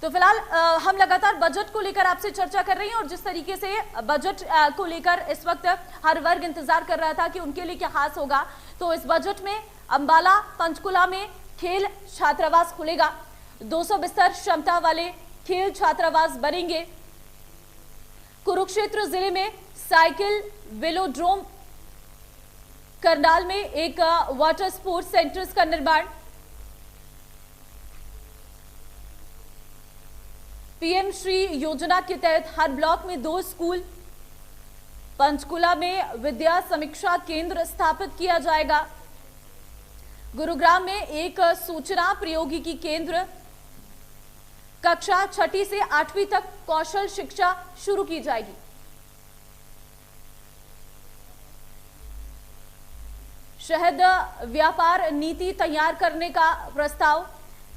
तो फिलहाल हम लगातार बजट को लेकर आपसे चर्चा कर रहे हैं और जिस तरीके से बजट को लेकर इस वक्त हर वर्ग इंतजार कर रहा था कि उनके लिए क्या खास होगा, तो इस बजट में अंबाला पंचकुला में खेल छात्रावास खुलेगा। 200 बिस्तर क्षमता वाले खेल छात्रावास बनेंगे। कुरुक्षेत्र जिले में साइकिल वेलोड्रोम, करनाल में एक वाटर स्पोर्ट्स सेंटर्स का निर्माण, पीएम श्री योजना के तहत हर ब्लॉक में 2 स्कूल, पंचकुला में विद्या समीक्षा केंद्र स्थापित किया जाएगा। गुरुग्राम में एक सूचना प्रौद्योगिकी केंद्र, कक्षा 6ठी से 8वीं तक कौशल शिक्षा शुरू की जाएगी। शहद व्यापार नीति तैयार करने का प्रस्ताव,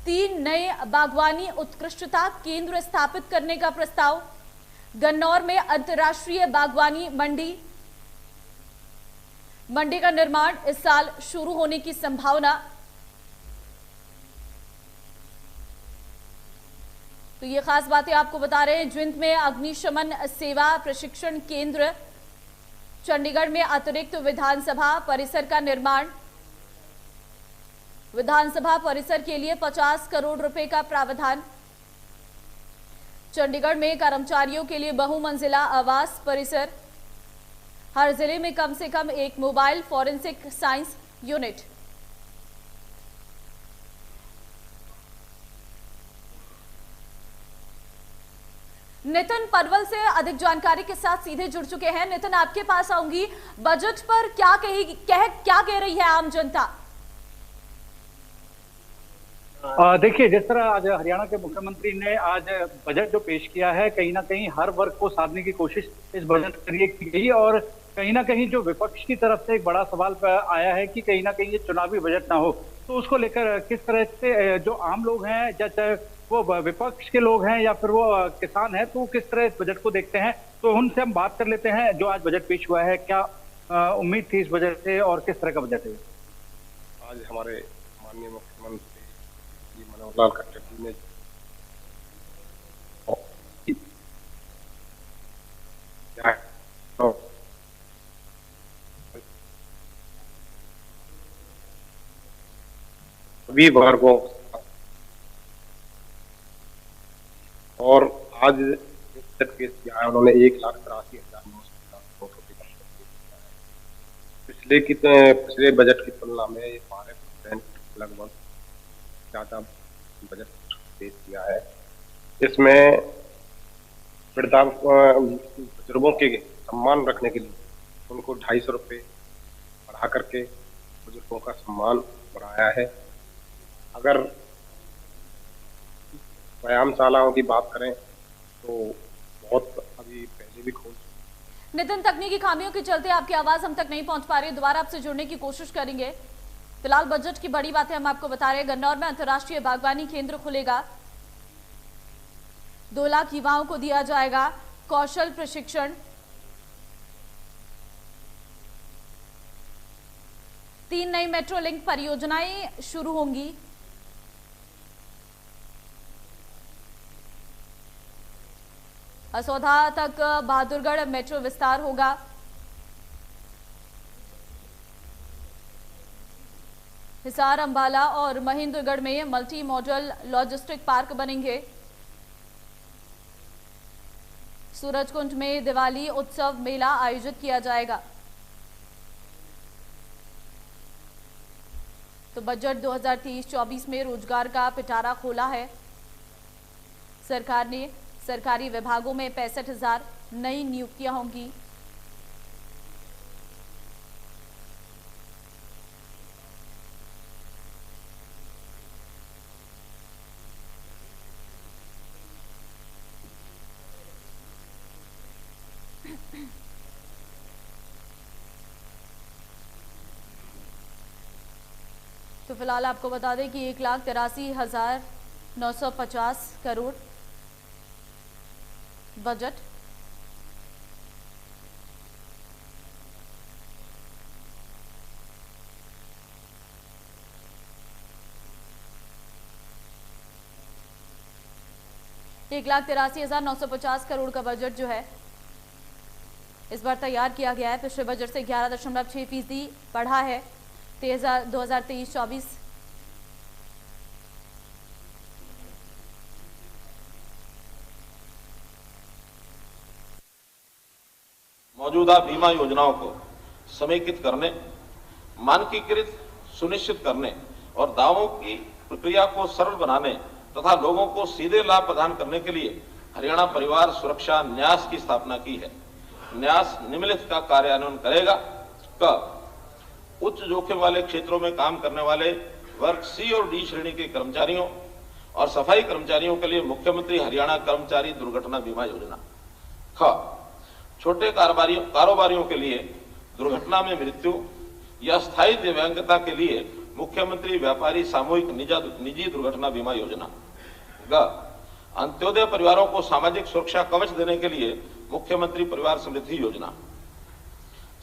3 नए बागवानी उत्कृष्टता केंद्र स्थापित करने का प्रस्ताव, गन्नौर में अंतर्राष्ट्रीय बागवानी मंडी का निर्माण इस साल शुरू होने की संभावना। तो ये खास बातें आपको बता रहे हैं। जिंद में अग्निशमन सेवा प्रशिक्षण केंद्र, चंडीगढ़ में अतिरिक्त विधानसभा परिसर का निर्माण, विधानसभा परिसर के लिए 50 करोड़ रुपए का प्रावधान, चंडीगढ़ में कर्मचारियों के लिए बहुमंजिला आवास परिसर, हर जिले में कम से कम एक mobile forensic science unit. Nitin Palwal से अधिक जानकारी के साथ सीधे जुड़ चुके हैं। नितिन, आपके पास आऊंगी। बजट पर क्या कह रही है आम जनता? देखिए, जिस तरह आज हरियाणा के मुख्यमंत्री ने आज बजट जो पेश किया है, कहीं ना कहीं हर वर्ग को साधने की कोशिश इस बजट के जरिए की गई और कहीं ना कहीं जो विपक्ष की तरफ से एक बड़ा सवाल आया है कि कहीं ना कहीं ये चुनावी बजट ना हो, तो उसको लेकर किस तरह से जो आम लोग हैं, चाहे वो विपक्ष के लोग हैं या फिर वो किसान हैं, तो किस तरह इस बजट को देखते हैं, तो उनसे हम बात कर लेते हैं। जो आज बजट पेश हुआ है, क्या उम्मीद थी इस बजट से और किस तरह का बजट है? आज हमारे माननीय मुख्यमंत्री जी मनोहर लाल खट्टर जी ने सभी वर्गों और आज बजट पेश किया है उन्होंने 1,83,950 करोड़ रुपए का पिछले बजट की तुलना में 12% लगभग ज्यादा बजट पेश किया है। इसमें बुजुर्गों के सम्मान रखने के लिए उनको 250 रुपये बढ़ा करके बुजुर्गों का सम्मान बढ़ाया है। अगर व्यायामशालाओं की बात करें तो बहुत अभी पहले भी खोल। नितिन, तकनीकी खामियों के चलते आपकी आवाज हम तक नहीं पहुंच पा रही, दोबारा आपसे जुड़ने की कोशिश करेंगे। फिलहाल बजट की बड़ी बातें हम आपको बता रहे हैं। गन्नौर में अंतर्राष्ट्रीय बागवानी केंद्र खुलेगा, 2 लाख युवाओं को दिया जाएगा कौशल प्रशिक्षण, 3 नई मेट्रो लिंक परियोजनाएं शुरू होंगी। असौधा तक बहादुरगढ़ मेट्रो विस्तार होगा। हिसार, अंबाला और महेंद्रगढ़ में मल्टी मॉडल लॉजिस्टिक पार्क बनेंगे। सूरजकुंड में दिवाली उत्सव मेला आयोजित किया जाएगा। तो बजट 2023-24 में रोजगार का पिटारा खोला है सरकार ने। सरकारी विभागों में 65,000 नई नियुक्तियां होंगी। तो फिलहाल आपको बता दें कि 1,83,950 करोड़ बजट। 1,83,950 करोड़ का बजट जो है इस बार तैयार किया गया है। पिछले बजट से 11.6% बढ़ा है 2023-24। मौजूदा बीमा योजनाओं को समेकित करने, मानकीकृत सुनिश्चित करने और दावों की प्रक्रिया को सरल बनाने तथा लोगों को सीधे लाभ प्रदान करने के लिए हरियाणा परिवार सुरक्षा न्यास की स्थापना की है। न्यास निम्नलिखित का कार्यान्वयन करेगा। उच्च जोखिम वाले क्षेत्रों में काम करने वाले वर्ग सी और डी श्रेणी के कर्मचारियों और सफाई कर्मचारियों के लिए मुख्यमंत्री हरियाणा कर्मचारी दुर्घटना बीमा योजना। छोटे कारोबारियों के लिए दुर्घटना में मृत्यु या स्थायी दिव्यांगता के लिए मुख्यमंत्री व्यापारी सामूहिक निजी दुर्घटना बीमा योजना। अंत्योदय परिवारों को सामाजिक सुरक्षा कवच देने के लिए मुख्यमंत्री परिवार समृद्धि योजना।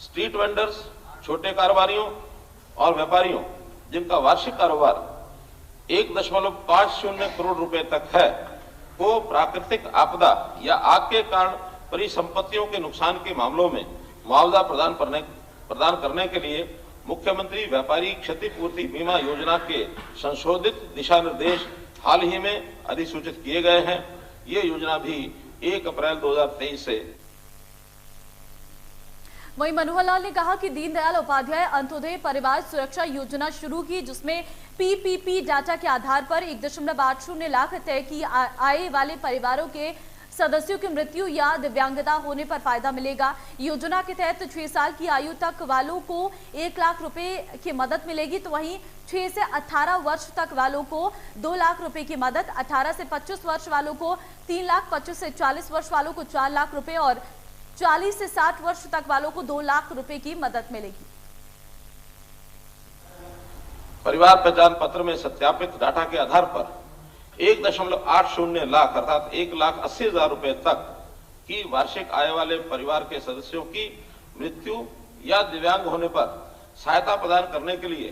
स्ट्रीट वेंडर्स, छोटे कारोबारियों और व्यापारियों जिनका वार्षिक कारोबार 1.50 करोड़ रुपए तक है, को प्राकृतिक आपदा या आग के कारण परिसंपत्तियों के नुकसान के मामलों में मुआवजा प्रदान करने के लिए मुख्यमंत्री व्यापारी क्षतिपूर्ति बीमा योजना के संशोधित दिशा निर्देश हाल ही में अधिसूचित किए गए हैं। ये योजना भी 1 अप्रैल 2023 से। वहीं मनोहर लाल ने कहा कि दीनदयाल उपाध्याय अंत्योदय परिवार सुरक्षा योजना शुरू की, जिसमें पीपीपी डाटा के आधार पर 1.80 लाख तय की आय वाले परिवारों के सदस्यों की मृत्यु या दिव्यांगता होने पर फायदा मिलेगा। योजना के तहत 6 साल की आयु तक वालों को 1 लाख रुपए की मदद मिलेगी, तो वहीं 6 से 18 वर्ष तक वालों को 2 लाख रुपए की मदद, 18 से 25 वर्ष वालों को 3 लाख, 25 से 40 वर्ष वालों को 4 लाख रुपए और 40 से 60 वर्ष तक वालों को 2 लाख रुपए की मदद मिलेगी। परिवार पहचान पत्र में सत्यापित डाटा के आधार पर 1.80 लाख अर्थात 1,80,000 रुपए तक की वार्षिक आय वाले परिवार के सदस्यों की मृत्यु या दिव्यांग होने पर सहायता प्रदान करने के लिए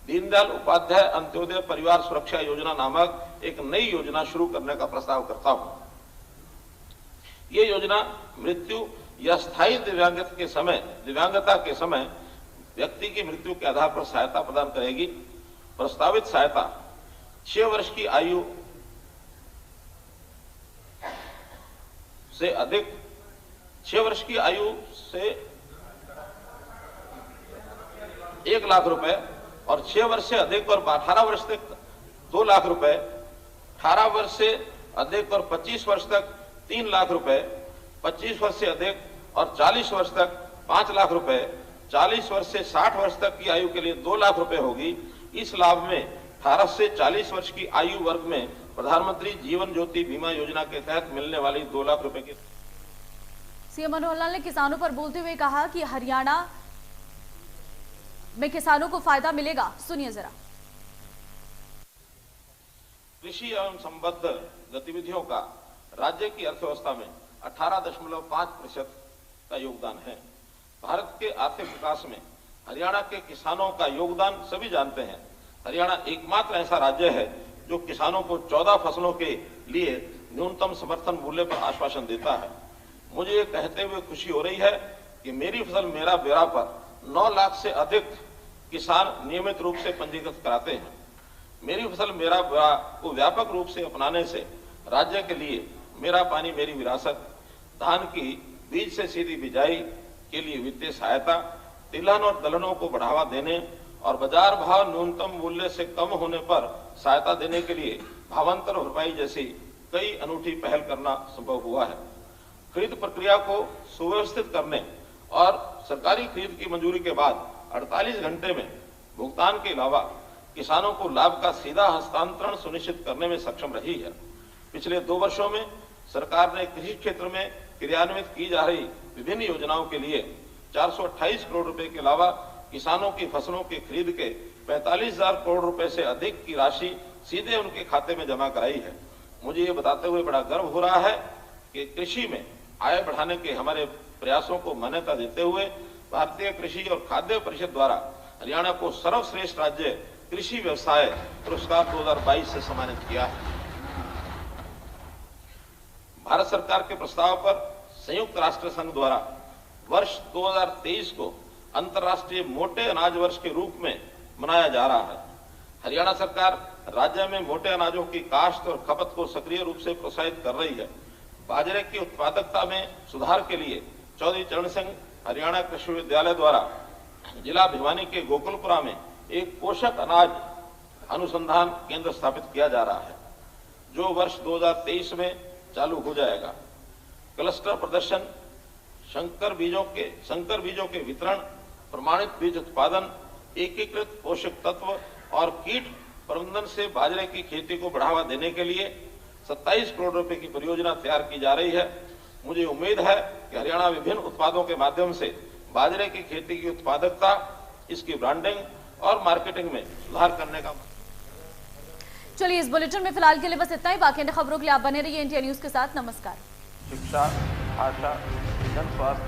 दीनदयाल उपाध्याय अंत्योदय परिवार सुरक्षा योजना नामक एक नई योजना शुरू करने का प्रस्ताव करता हूं। ये योजना मृत्यु या स्थायी दिव्यांगता के समय व्यक्ति की मृत्यु के आधार पर सहायता प्रदान करेगी। प्रस्तावित सहायता 6 वर्ष की आयु से 1 लाख रुपए और 6 वर्ष से अधिक और 18 वर्ष तक 2 लाख रुपए, 18 वर्ष से अधिक और 25 वर्ष तक 3 लाख रुपए, 25 वर्ष से अधिक और 40 वर्ष तक 5 लाख रुपए, 40 वर्ष से 60 वर्ष तक की आयु के लिए 2 लाख रुपए होगी। इस लाभ में 18 से 40 वर्ष की आयु वर्ग में प्रधानमंत्री जीवन ज्योति बीमा योजना के तहत मिलने वाली 2 लाख रुपए की। सीएम मनोहर लाल ने किसानों पर बोलते हुए कहा कि हरियाणा में किसानों को फायदा मिलेगा। सुनिए जरा। कृषि एवं संबद्ध गतिविधियों का राज्य की अर्थव्यवस्था में 18.5% का योगदान है। भारत के आर्थिक विकास में हरियाणा के किसानों का योगदान सभी जानते हैं। हरियाणा एकमात्र ऐसा राज्य है जो किसानों को 14 फसलों के लिए न्यूनतम समर्थन मूल्य पर आश्वासन देता है। मुझे ये कहते हुए खुशी हो रही है कि मेरी फसल मेरा ब्यौरा पर 9 लाख से अधिक किसान नियमित रूप से पंजीकृत कराते हैं। मेरी फसल मेरा ब्यौरा को व्यापक रूप से अपनाने से राज्य के लिए मेरा पानी मेरी विरासत, धान की बीज से सीधी बिजाई के लिए वित्तीय सहायता, तिलहन और दलहनों को बढ़ावा देने और बाजार भाव न्यूनतम मूल्य से कम होने पर सहायता देने के लिए भावांतर भरपाई जैसी कई अनूठी पहल करना संभव हुआ है। खरीद प्रक्रिया को सुव्यवस्थित करने और सरकारी खरीद की मंजूरी के बाद 48 घंटे में भुगतान के अलावा किसानों को लाभ का सीधा हस्तांतरण सुनिश्चित करने में सक्षम रही है। पिछले 2 वर्षों में सरकार ने कृषि क्षेत्र में क्रियान्वित की जा रही विभिन्न योजनाओं के लिए 428 करोड़ रुपए के अलावा किसानों की फसलों की खरीद के 45,000 करोड़ रुपए से अधिक की राशि सीधे उनके खाते में जमा कराई है। मुझे ये बताते हुए बड़ा गर्व हो रहा है कि कृषि में आय बढ़ाने के हमारे प्रयासों को मान्यता देते हुए भारतीय कृषि और खाद्य परिषद द्वारा हरियाणा को सर्वश्रेष्ठ राज्य कृषि व्यवसाय पुरस्कार 2022 से सम्मानित किया है। भारत सरकार के प्रस्ताव पर संयुक्त राष्ट्र संघ द्वारा वर्ष 2023 को अंतर्राष्ट्रीय मोटे अनाज वर्ष के रूप में मनाया जा रहा है। हरियाणा सरकार राज्य में मोटे अनाजों की काश्त और खपत को सक्रिय रूप से प्रोत्साहित कर रही है। बाजरे की उत्पादकता में सुधार के लिए चौधरी चरण सिंह हरियाणा कृषि विश्वविद्यालय द्वारा जिला भिवानी के गोकुलपुरा में एक पोषक अनाज अनुसंधान केंद्र स्थापित किया जा रहा है, जो वर्ष 2023 में चालू हो जाएगा। क्लस्टर प्रदर्शन, संकर बीजों के वितरण, प्रमाणित बीज उत्पादन, एकीकृत पोषक तत्व और कीट प्रबंधन से बाजरे की खेती को बढ़ावा देने के लिए 27 करोड़ रुपए की परियोजना तैयार की जा रही है। मुझे उम्मीद है कि हरियाणा विभिन्न उत्पादों के माध्यम से बाजरे की खेती की उत्पादकता, इसकी ब्रांडिंग और मार्केटिंग में सुधार करने का। चलिए, इस बुलेटिन में फिलहाल के लिए बस इतना ही। बाकी खबरों के लिए आप बने रहिए इंडिया न्यूज के साथ। नमस्कार। शिक्षा, भाषा, जन स्वास्थ्य